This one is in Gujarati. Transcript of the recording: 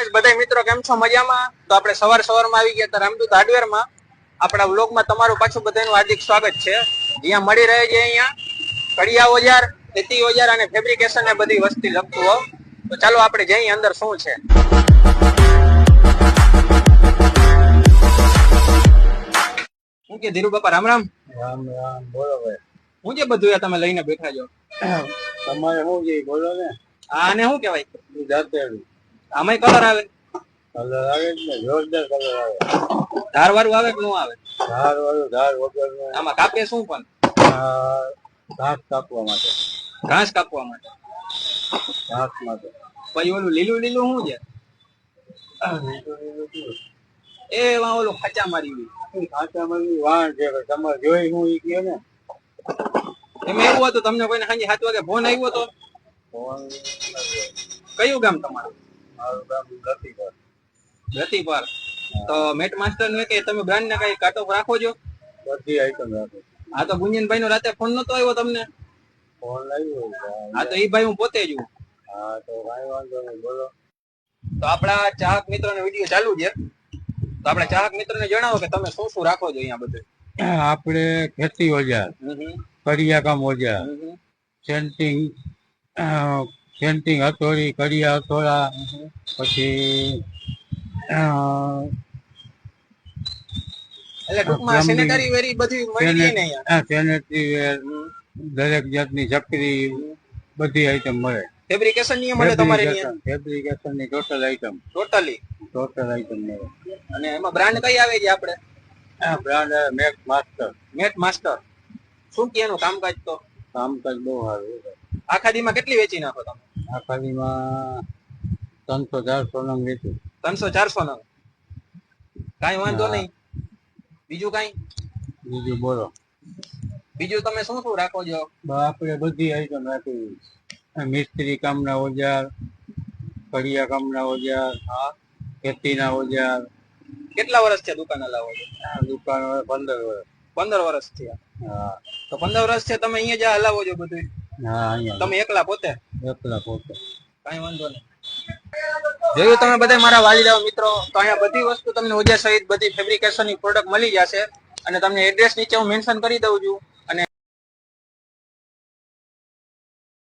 બધા મિત્રો કેમ છો? મજામાં? તો આપણે સવારમાં આવી ગયા હતા રામદૂત હાર્ડવેરમાં. આપણા વ્લોગમાં તમારું પાછું બધાનું હાર્દિક સ્વાગત છે. જ્યાં મળી રહે છે અહીંયા કડિયા ઓજાર, ખેતી ઓજાર અને ફેબ્રિકેશન ને બધી વસ્તી લગતું હો. તો ચાલો આપણે જઈએ અંદર શું છે. શું કે ધીરુ બાપા? રામ રામ. રામ રામ. બોલો ભાઈ. શું છે બધું તમે લઈને બેઠા છો? તમારે શું છે બોલો ને. આને શું કહેવાય? જાતેડું. આમાંય કલર આવે? કલર આવે જ ને, જોરદાર કલર આવે. ધાર વાળું આવે કે ન આવે? ધાર વાળું, ધાર વગર. આમાં કાપે શું પણ? ઘાસ કાપવા માટે. ઘાસ કાપવા માટે. ઘાસ માટે. પછી ઓલું લીલું લીલું શું છે? એ વાં ઓલું ખાચા મારી ગયું. ખાચામાં વાણ છે, તમારે જોઈ હું ઈ કહે ને. એમાં એવું હતું, તમને કોઈને સાંજે 7 વાગે ફોન આવ્યો હતો? ફોન કયું ગામ તમારું? મારું ગામ ગતિપર. ગતિપર. તો મેટ માસ્ટર ને કે તમે બ્રાન્ડ ને કઈ કાટો રાખો છો? બધી આઈટમ રાખો. હા, તો ગુંજનભાઈ નો રાતે ફોન નતો આવ્યો તમને? ફોન આવ્યો. હા, તો ઈ ભાઈ હું પોતે જ. હા, તો કઈ વાંધો નહીં, બોલો. તો આપણા ચાહક મિત્રોનો વિડીયો ચાલુ છે. તો આપણે ચાહક મિત્રોને જણાવો કે તમે શું શું રાખો છો અહીંયા બધું? આપણે ખેતી ઓજાર, કડિયા કામ ઓજાર, સેન્ટિંગ હથોડી, કડિયા હથોડા, પછી એટલે ટૂંકમાં સેનેટરી વેરી બધી મળી રહે ને અહીંયા? સેનેટરી વેર, દરેક જાતની ચકરી, બધી આઈટમ મળે. ફેબ્રિકેશન ની મળે તમારે અહીંયા? ફેબ્રિકેશન ની ટોટલ આઈટમ મળે. અને એમાં બ્રાન્ડ કઈ આવે છે આપણે? Brand mat master. Mat master. શું કે એનું કામકાજ? તો કામકાજ બહુ સારું. આખા દીમાં કેટલી વેચી નાખો તમે? આખા દીમાં 300-400 નંગ વેચું. 300-400 નંગ. કાંઈ વાંધો નહીં. બીજું કાંઈ? બીજું બોલો. બીજું તમે શું શું રાખો છો? આપણે બધી આઈટમ રાખી. મિસ્ત્રી કામના ઓજાર, કડિયા કામના ઓજાર, ખેતીના ઓજાર. કેટલા વર્ષ છે દુકાન હલાવો છો? દુકાન 15 વર્ષ. 15 વર્ષ થયા. હા. તો 15 વર્ષ છે તમે અહીંયા જ હલાવો છો બધું? હા, અહીંયા. તમે એકલા પોતે? એકલા પોતે. કાંઈ વાંધો નહીં. જોયું તમે બધા મારા વાલીડાઓ મિત્રો, તો અહીંયા બધી વસ્તુ તમને ઓજાર સહિત બધી ફેબ્રિકેશન ની પ્રોડક્ટ મળી જશે. અને તમને એડ્રેસ નીચે હું મેન્શન કરી દઉં છું.